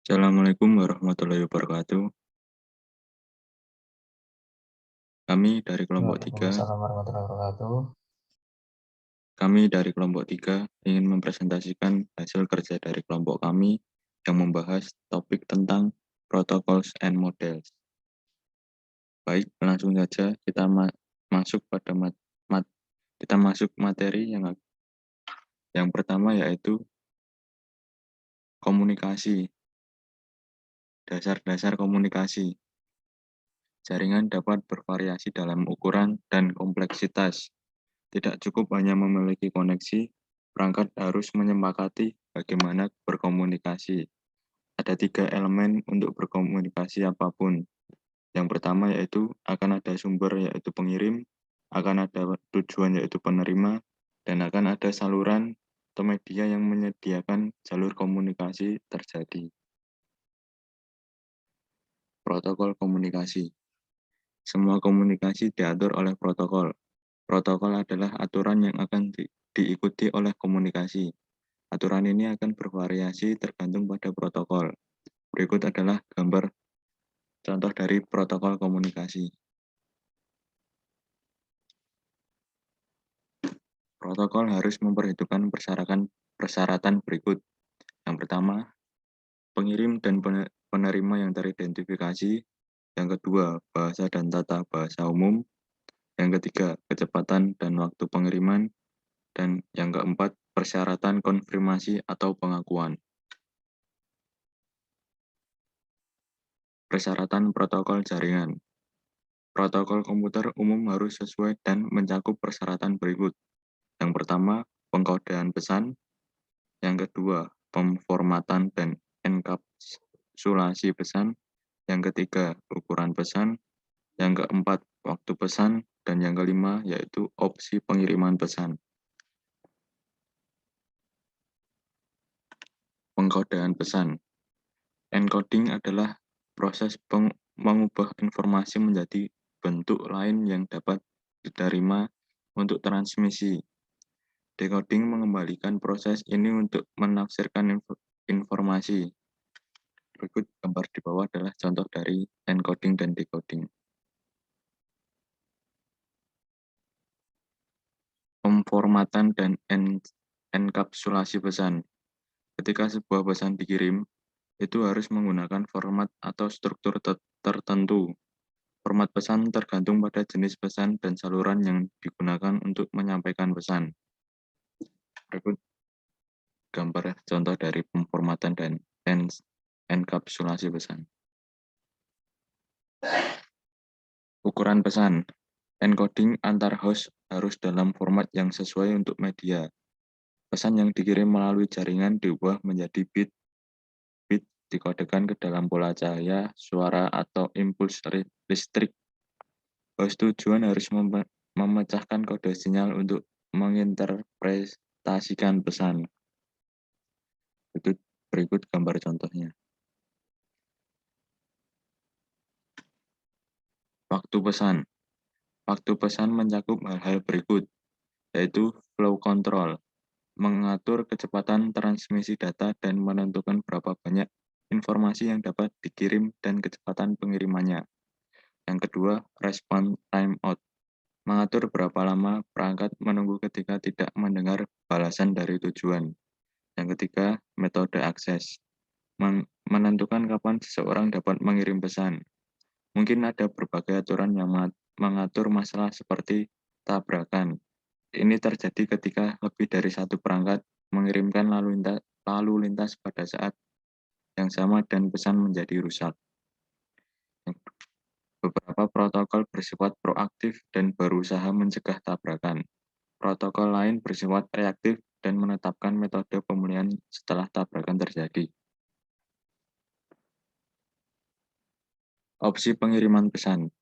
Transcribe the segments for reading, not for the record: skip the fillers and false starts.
Assalamualaikum warahmatullahi wabarakatuh. Kami dari kelompok 3, Waalaikumsalam warahmatullahi wabarakatuh. ingin mempresentasikan hasil kerja dari kelompok kami yang membahas topik tentang protocols and models. Baik, langsung saja kita masuk pada kita masuk materi yang pertama, yaitu komunikasi. Dasar-dasar komunikasi. Jaringan dapat bervariasi dalam ukuran dan kompleksitas. Tidak cukup hanya memiliki koneksi, perangkat harus menyepakati bagaimana berkomunikasi. Ada 3 elemen untuk berkomunikasi apapun. Yang pertama yaitu akan ada sumber, yaitu pengirim, akan ada tujuan, yaitu penerima, dan akan ada saluran atau media yang menyediakan jalur komunikasi terjadi. Protokol komunikasi. Semua komunikasi diatur oleh protokol. Protokol adalah aturan yang akan diikuti oleh komunikasi. Aturan ini akan bervariasi tergantung pada protokol. Berikut adalah gambar contoh dari protokol komunikasi. Protokol harus memperhitungkan persyaratan berikut. Yang pertama, pengirim dan penerima yang teridentifikasi. Yang kedua, bahasa dan tata bahasa umum. Yang ketiga, kecepatan dan waktu pengiriman. Dan yang keempat, persyaratan konfirmasi atau pengakuan. Persyaratan protokol jaringan. Protokol komputer umum harus sesuai dan mencakup persyaratan berikut. Yang pertama, pengkodean pesan. Yang kedua, pemformatan dan enkapsulasi pesan. Yang ketiga, ukuran pesan. Yang keempat, waktu pesan. Dan yang kelima, yaitu opsi pengiriman pesan. Pengkodean pesan. Encoding adalah proses mengubah informasi menjadi bentuk lain yang dapat diterima untuk transmisi. Decoding mengembalikan proses ini untuk menafsirkan informasi. Berikut gambar di bawah adalah contoh dari encoding dan decoding. Pemformatan dan enkapsulasi pesan. Ketika sebuah pesan dikirim, itu harus menggunakan format atau struktur tertentu. Format pesan tergantung pada jenis pesan dan saluran yang digunakan untuk menyampaikan pesan. Berikut gambar contoh dari pemformatan dan enkapsulasi pesan. Ukuran pesan. Encoding antar host harus dalam format yang sesuai untuk media. Pesan yang dikirim melalui jaringan diubah menjadi bit. Bit dikodekan ke dalam pola cahaya, suara, atau impuls listrik. Host tujuan harus memecahkan kode sinyal untuk menginterpretasikan pesan. Berikut gambar contohnya. Waktu pesan. Waktu pesan mencakup hal-hal berikut, yaitu flow control, mengatur kecepatan transmisi data dan menentukan berapa banyak informasi yang dapat dikirim dan kecepatan pengirimannya. Yang kedua, response timeout, mengatur berapa lama perangkat menunggu ketika tidak mendengar balasan dari tujuan. Yang ketiga, metode akses, menentukan kapan seseorang dapat mengirim pesan. Mungkin ada berbagai aturan yang mengatur masalah seperti tabrakan. Ini terjadi ketika lebih dari satu perangkat mengirimkan lalu lintas pada saat yang sama dan pesan menjadi rusak. Beberapa protokol bersifat proaktif dan berusaha mencegah tabrakan. Protokol lain bersifat reaktif dan menetapkan metode pemulihan setelah tabrakan terjadi. Opsi pengiriman pesan.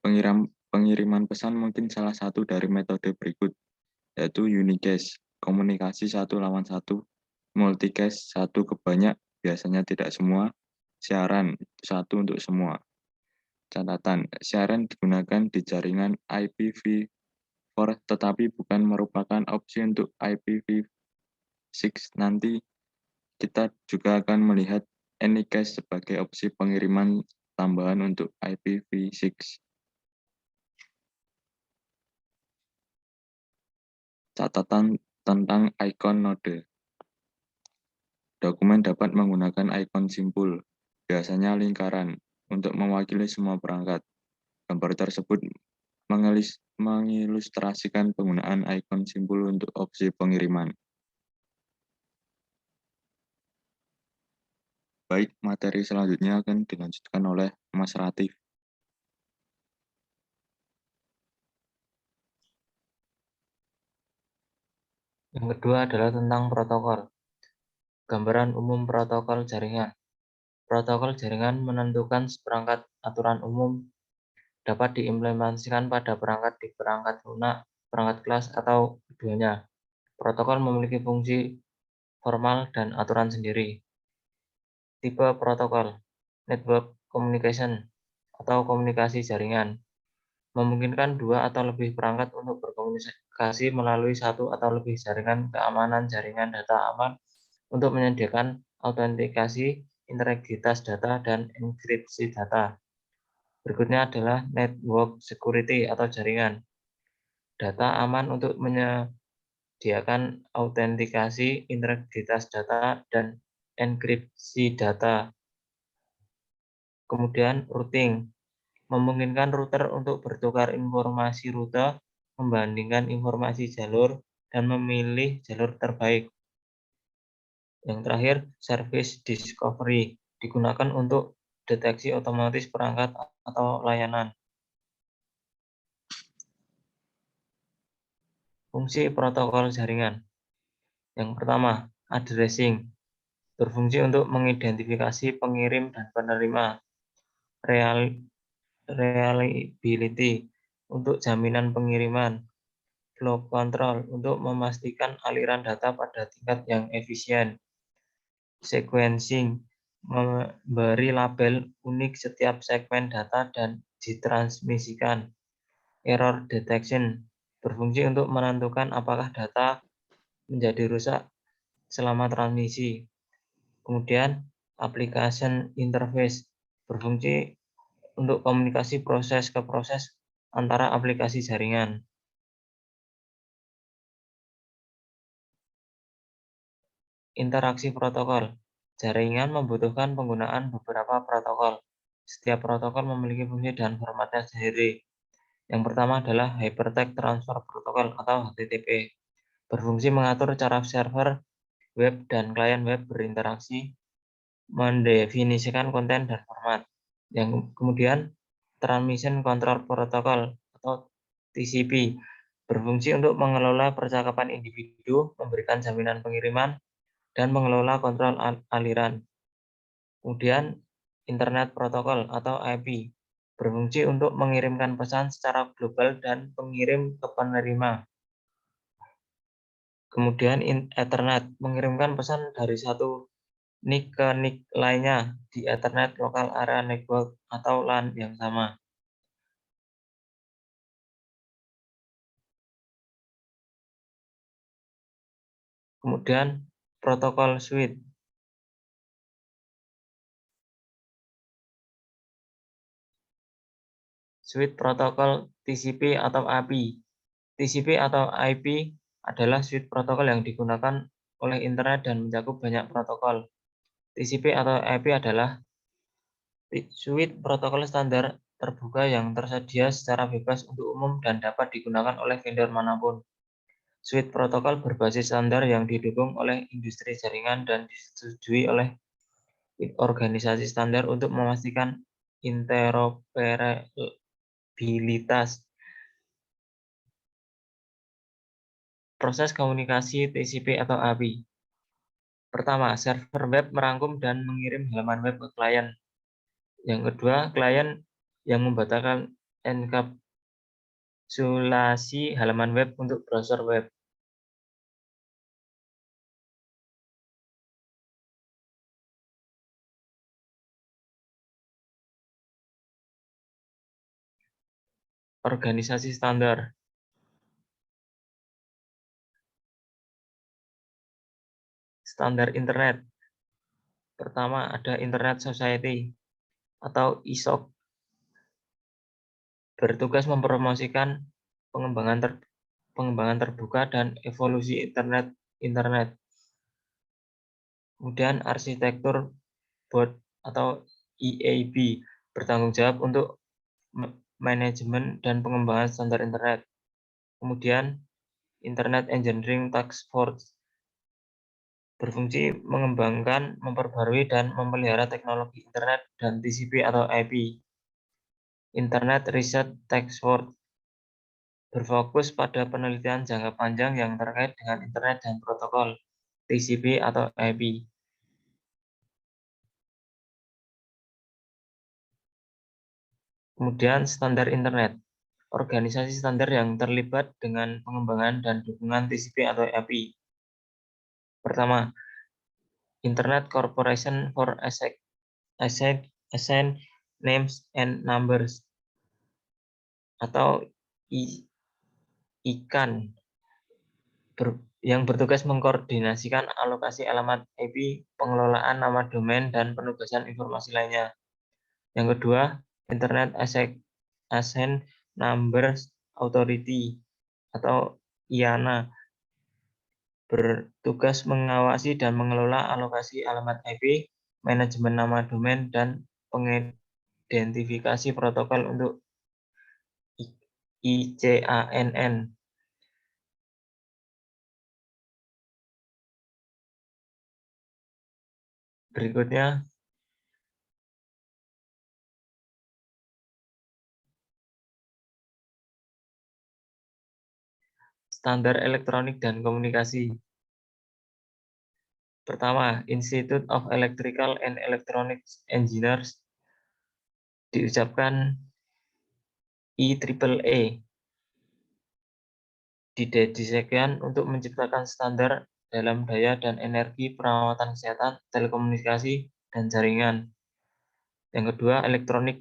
Pengiriman pesan mungkin salah satu dari metode berikut, yaitu unicast, komunikasi satu lawan satu, multicast, satu ke banyak, biasanya tidak semua, siaran, satu untuk semua. Catatan, siaran digunakan di jaringan IPv4 tetapi bukan merupakan opsi untuk IPv6. Nanti kita juga akan melihat Anycast sebagai opsi pengiriman tambahan untuk IPv6. Catatan tentang ikon node. Dokumen dapat menggunakan ikon simpul, biasanya lingkaran, untuk mewakili semua perangkat. Gambar tersebut mengilustrasikan penggunaan ikon simpul untuk opsi pengiriman. Baik, materi selanjutnya akan dilanjutkan oleh Mas Ratif. Yang kedua adalah tentang protokol. Gambaran umum protokol jaringan. Protokol jaringan menentukan seperangkat aturan umum dapat diimplementasikan pada perangkat di perangkat lunak, perangkat kelas, atau keduanya. Protokol memiliki fungsi formal dan aturan sendiri. Tipe protokol, network communication, atau komunikasi jaringan, memungkinkan dua atau lebih perangkat untuk berkomunikasi melalui satu atau lebih jaringan. Keamanan jaringan data aman untuk menyediakan autentikasi, integritas data, dan enkripsi data. Berikutnya adalah network security atau jaringan. Data aman untuk menyediakan autentikasi, integritas data, dan enkripsi data. Kemudian routing, memungkinkan router untuk bertukar informasi rute, membandingkan informasi jalur, dan memilih jalur terbaik. Yang terakhir, service discovery, digunakan untuk deteksi otomatis perangkat atau layanan. Fungsi protokol jaringan. Yang pertama, addressing, berfungsi untuk mengidentifikasi pengirim dan penerima. Reliability, untuk jaminan pengiriman. Flow control, untuk memastikan aliran data pada tingkat yang efisien. Sequencing, memberi label unik setiap segmen data dan ditransmisikan. Error detection, berfungsi untuk menentukan apakah data menjadi rusak selama transmisi. Kemudian application interface, berfungsi untuk komunikasi proses ke proses antara aplikasi jaringan. Interaksi protokol. Jaringan membutuhkan penggunaan beberapa protokol. Setiap protokol memiliki fungsi dan formatnya sendiri. Yang pertama adalah Hypertext Transfer Protocol atau HTTP. Berfungsi mengatur cara server web dan klien web berinteraksi, mendefinisikan konten dan format. Yang kemudian Transmission Control Protocol atau TCP, berfungsi untuk mengelola percakapan individu, memberikan jaminan pengiriman, dan mengelola kontrol aliran. Kemudian Internet Protocol atau IP, berfungsi untuk mengirimkan pesan secara global dan pengirim ke penerima. Kemudian Ethernet, mengirimkan pesan dari satu NIC ke NIC lainnya di Ethernet Local Area Network atau LAN yang sama. Kemudian protokol switch. Switch protokol TCP atau IP. TCP atau IP adalah switch protokol yang digunakan oleh internet dan mencakup banyak protokol. TCP atau IP adalah switch protokol standar terbuka yang tersedia secara bebas untuk umum dan dapat digunakan oleh vendor manapun. Switch protokol berbasis standar yang didukung oleh industri jaringan dan disetujui oleh organisasi standar untuk memastikan interoperabilitas. Proses komunikasi TCP atau API. Pertama, server web merangkum dan mengirim halaman web ke klien. Yang kedua, klien yang membatalkan enkapsulasi halaman web untuk browser web. Organisasi standar. Standar internet. Pertama, ada Internet Society atau ISOC, bertugas mempromosikan pengembangan terbuka dan evolusi internet. Kemudian arsitektur board atau EAB bertanggung jawab untuk manajemen dan pengembangan standar internet. Kemudian Internet Engineering Task Force berfungsi mengembangkan, memperbarui, dan memelihara teknologi internet dan TCP atau IP. Internet Research Task Force berfokus pada penelitian jangka panjang yang terkait dengan internet dan protokol TCP atau IP. Kemudian standar internet, organisasi standar yang terlibat dengan pengembangan dan dukungan TCP atau IP. Pertama, Internet Corporation for Assigned Names and Numbers atau ICANN yang bertugas mengkoordinasikan alokasi alamat IP, pengelolaan nama domain, dan penugasan informasi lainnya. Yang kedua, Internet Assigned Numbers Authority atau IANA bertugas mengawasi dan mengelola alokasi alamat IP, manajemen nama domain, dan pengidentifikasi protokol untuk ICANN. Berikutnya, standar elektronik dan komunikasi. Pertama, Institute of Electrical and Electronics Engineers diucapkan IEEE, didedikasikan untuk menciptakan standar dalam daya dan energi perawatan kesehatan, telekomunikasi, dan jaringan. Yang kedua, Electronic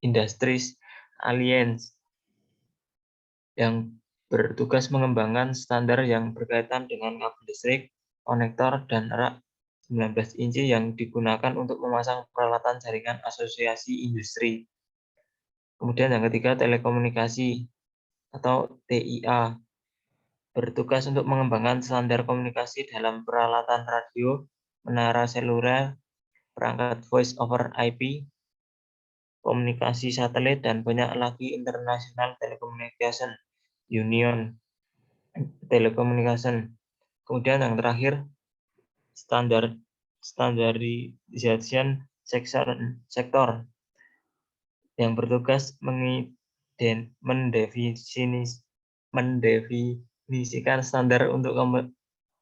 Industries Alliance yang bertugas mengembangkan standar yang berkaitan dengan kabel listrik, konektor, dan rak 19 inci yang digunakan untuk memasang peralatan jaringan asosiasi industri. Kemudian yang ketiga, telekomunikasi atau TIA bertugas untuk mengembangkan standar komunikasi dalam peralatan radio, menara seluler, perangkat voice over IP, komunikasi satelit, dan banyak lagi. International Telecommunication Union Telecommunication. Kemudian yang terakhir, standardization sektor yang bertugas mendefinisikan standar untuk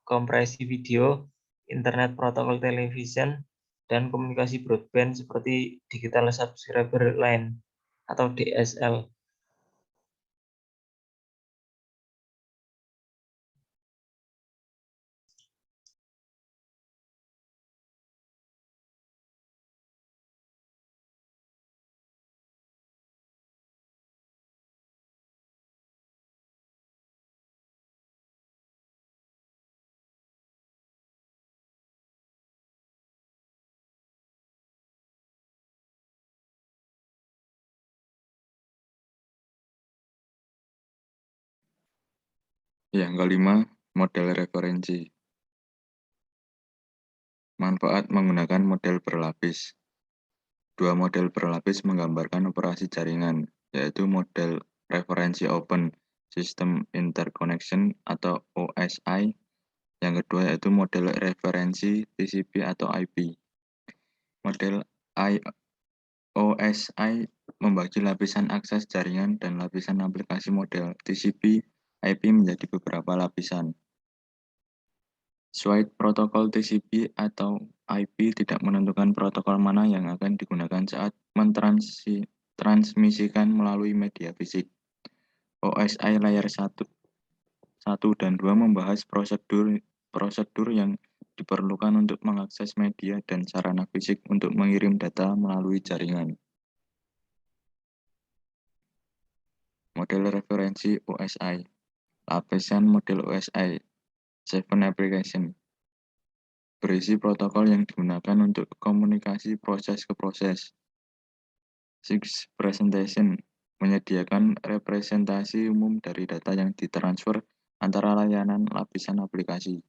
kompresi video, internet protokol television, dan komunikasi broadband seperti digital subscriber line atau DSL. Yang kelima, model referensi. Manfaat menggunakan model berlapis. Dua model berlapis menggambarkan operasi jaringan, yaitu model referensi Open System Interconnection atau OSI. Yang kedua yaitu model referensi TCP atau IP. Model OSI membagi lapisan akses jaringan dan lapisan aplikasi. Model TCP IP menjadi beberapa lapisan. Suite protokol TCP atau IP tidak menentukan protokol mana yang akan digunakan saat mentransmisikan melalui media fisik. OSI layer 1 dan 2 membahas prosedur yang diperlukan untuk mengakses media dan sarana fisik untuk mengirim data melalui jaringan. Model referensi OSI. Lapisan model OSI 7 application. berisi protokol yang digunakan untuk komunikasi proses ke proses. Six Presentation menyediakan representasi umum dari data yang ditransfer antara layanan lapisan aplikasi.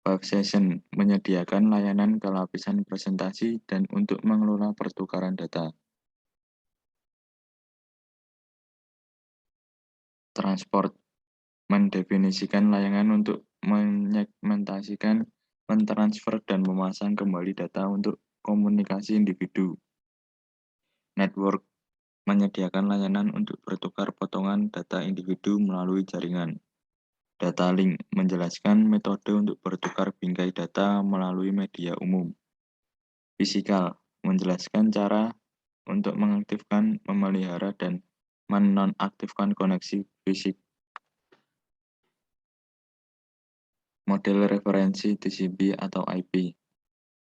Five Session menyediakan layanan ke lapisan presentasi dan untuk mengelola pertukaran data. Transport mendefinisikan layanan untuk menyegmentasikan, mentransfer, dan memasang kembali data untuk komunikasi individu. Network menyediakan layanan untuk bertukar potongan data individu melalui jaringan. Data link menjelaskan metode untuk bertukar bingkai data melalui media umum. Fisikal menjelaskan cara untuk mengaktifkan, memelihara, dan menonaktifkan koneksi fisik. Model referensi TCP atau IP.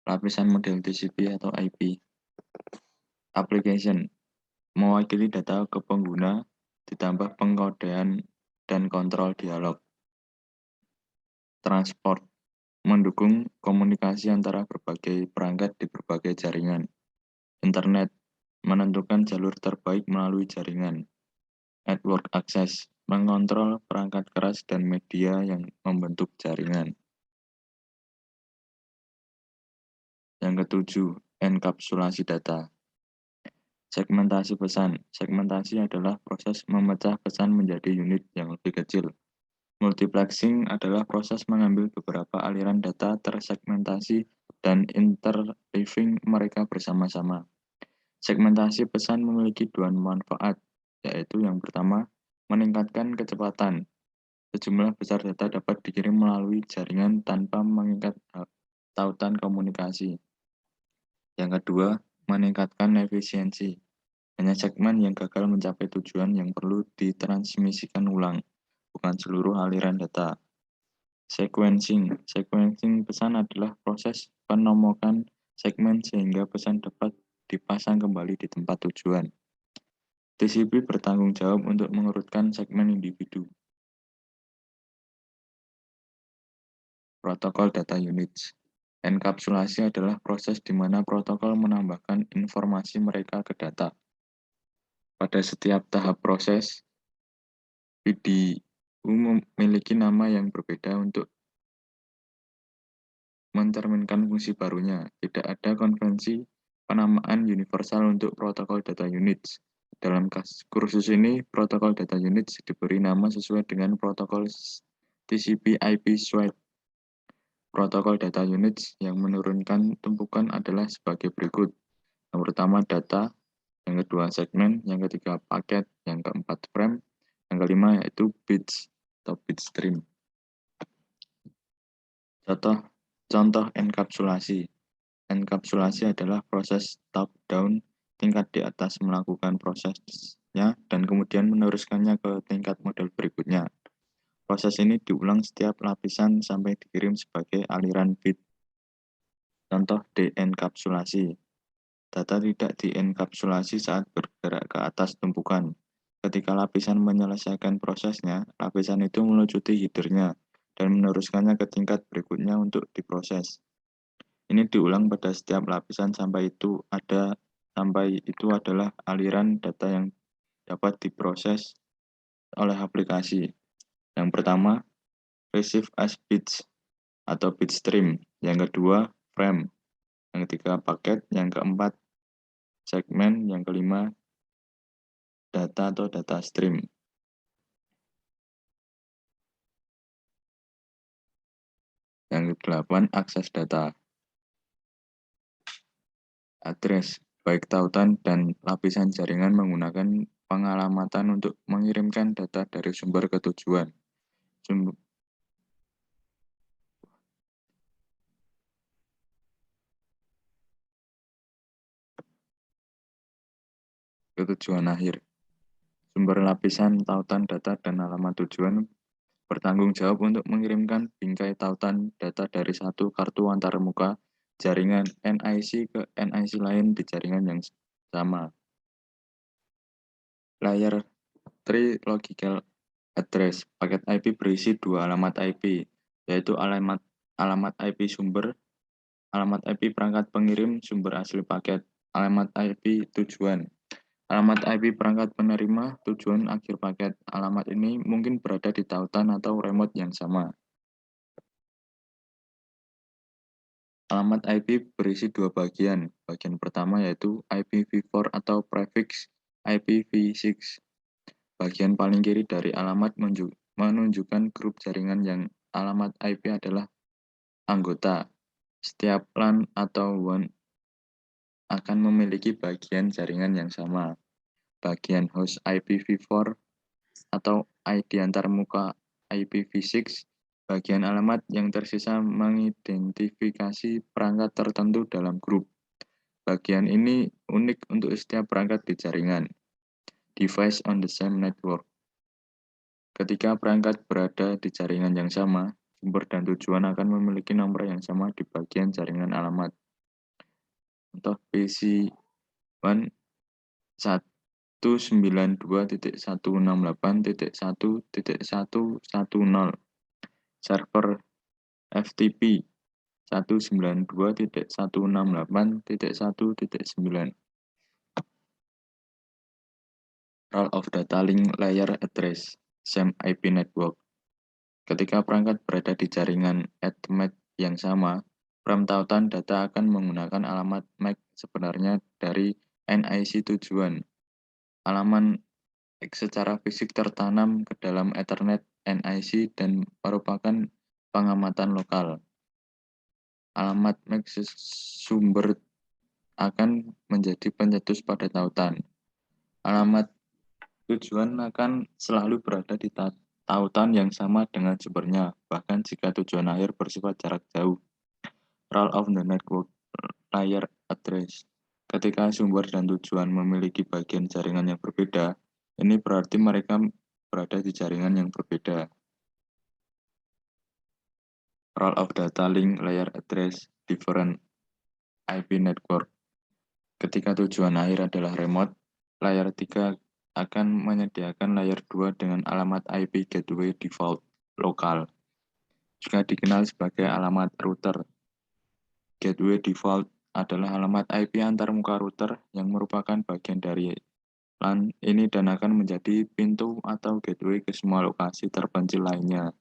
Lapisan model TCP atau IP. Application mewakili data ke pengguna ditambah pengkodean dan kontrol dialog. Transport mendukung komunikasi antara berbagai perangkat di berbagai jaringan. Internet menentukan jalur terbaik melalui jaringan. Network access mengontrol perangkat keras dan media yang membentuk jaringan. Yang ketujuh, enkapsulasi data. Segmentasi pesan. Segmentasi adalah proses memecah pesan menjadi unit yang lebih kecil. Multiplexing adalah proses mengambil beberapa aliran data tersegmentasi dan interleaving mereka bersama-sama. Segmentasi pesan memiliki dua manfaat, yaitu yang pertama, meningkatkan kecepatan. Sejumlah besar data dapat dikirim melalui jaringan tanpa mengikat tautan komunikasi. Yang kedua, meningkatkan efisiensi. Hanya segmen yang gagal mencapai tujuan yang perlu ditransmisikan ulang, bukan seluruh aliran data. Sequencing. Sequencing pesan adalah proses penomokan segmen sehingga pesan dapat dipasang kembali di tempat tujuan. TCP bertanggung jawab untuk mengurutkan segmen individu. Protokol data units. Enkapsulasi adalah proses di mana protokol menambahkan informasi mereka ke data. Pada setiap tahap proses, PDU memiliki nama yang berbeda untuk mencerminkan fungsi barunya. Tidak ada konvensi penamaan universal untuk protokol data units. Dalam kursus ini, protokol data units diberi nama sesuai dengan protokol TCP/IP suite. Protokol data units yang menurunkan tumpukan adalah sebagai berikut. Yang pertama data, yang kedua segmen, yang ketiga paket, yang keempat frame, yang kelima yaitu bits atau bit stream. Contoh enkapsulasi. Enkapsulasi adalah proses top-down, tingkat di atas melakukan prosesnya dan kemudian meneruskannya ke tingkat model berikutnya. Proses ini diulang setiap lapisan sampai dikirim sebagai aliran bit. Contoh dienkapsulasi. Data tidak dienkapsulasi saat bergerak ke atas tumpukan. Ketika lapisan menyelesaikan prosesnya, lapisan itu melucuti header-nya dan meneruskannya ke tingkat berikutnya untuk diproses. Ini diulang pada setiap lapisan sampai itu adalah aliran data yang dapat diproses oleh aplikasi. Yang pertama, receive as bits atau bit stream. Yang kedua, frame. Yang ketiga, paket. Yang keempat, segmen. Yang kelima, data atau data stream. Yang kedelapan, akses data. Address, baik tautan dan lapisan jaringan menggunakan pengalamatan untuk mengirimkan data dari sumber ke tujuan. Ke tujuan akhir. Sumber lapisan tautan data dan alamat tujuan bertanggung jawab untuk mengirimkan bingkai tautan data dari satu kartu antarmuka jaringan NIC ke NIC lain di jaringan yang sama. Layer 3 Logical Address. Paket IP berisi dua alamat IP, yaitu alamat alamat IP sumber, alamat IP perangkat pengirim sumber asli paket, alamat IP tujuan, alamat IP perangkat penerima tujuan akhir paket. Alamat ini mungkin berada di tautan atau remote yang sama. Alamat IP berisi dua bagian. Bagian pertama yaitu IPv4 atau prefix IPv6. Bagian paling kiri dari alamat menunjukkan grup jaringan yang alamat IP adalah anggota. Setiap LAN atau WAN akan memiliki bagian jaringan yang sama. Bagian host IPv4 atau ID antarmuka IPv6, bagian alamat yang tersisa mengidentifikasi perangkat tertentu dalam grup. Bagian ini unik untuk setiap perangkat di jaringan. Device on the same network. Ketika perangkat berada di jaringan yang sama, sumber dan tujuan akan memiliki nomor yang sama di bagian jaringan alamat. Contoh PC1 192.168.1.110 server FTP 192.168.1.9 Role of data link layer address same IP network. Ketika perangkat berada di jaringan Ethernet yang sama, rem tautan data akan menggunakan alamat MAC sebenarnya dari NIC tujuan. Alamat secara fisik tertanam ke dalam Ethernet NIC dan merupakan pengamatan lokal. Alamat MAC sumber akan menjadi pencetus pada tautan. Alamat tujuan akan selalu berada di tautan yang sama dengan sumbernya, bahkan jika tujuan akhir bersifat jarak jauh. Role of the network layer address. Ketika sumber dan tujuan memiliki bagian jaringan yang berbeda, ini berarti mereka berada di jaringan yang berbeda. Role of data link layer address different IP network. Ketika tujuan akhir adalah remote, layer 3 akan menyediakan layer 2 dengan alamat IP gateway default lokal, juga dikenal sebagai alamat router. Gateway default adalah alamat IP antarmuka router yang merupakan bagian dari LAN ini dan akan menjadi pintu atau gateway ke semua lokasi terpencil lainnya.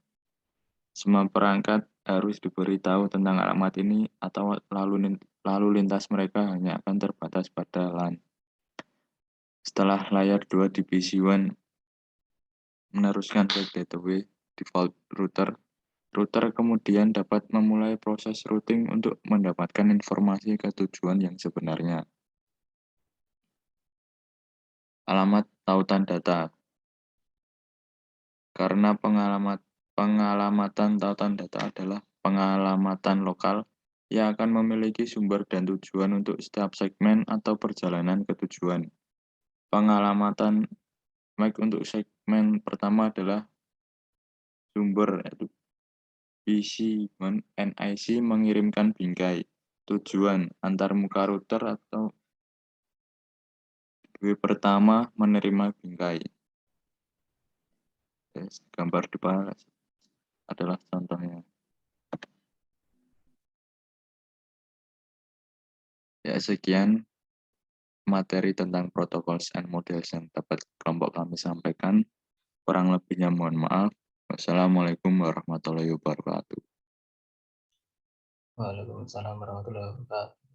Semua perangkat harus diberitahu tentang alamat ini atau lalu lintas mereka hanya akan terbatas pada LAN. Setelah layer 2 di PC1 meneruskan ke gateway default router, router kemudian dapat memulai proses routing untuk mendapatkan informasi ke tujuan yang sebenarnya. Alamat tautan data. Karena pengalamatan tautan data adalah pengalamatan lokal, ia akan memiliki sumber dan tujuan untuk setiap segmen atau perjalanan ke tujuan. Pengalamatan MAC untuk segmen pertama adalah sumber, yaitu PC1 NIC mengirimkan bingkai. Tujuan antarmuka router atau gateway pertama menerima bingkai. Gambar di bawah adalah contohnya. Ya, sekian materi tentang protocols and models yang dapat kelompok kami sampaikan. Kurang lebihnya mohon maaf. Wassalamualaikum warahmatullahi wabarakatuh. Waalaikumsalam warahmatullahi wabarakatuh.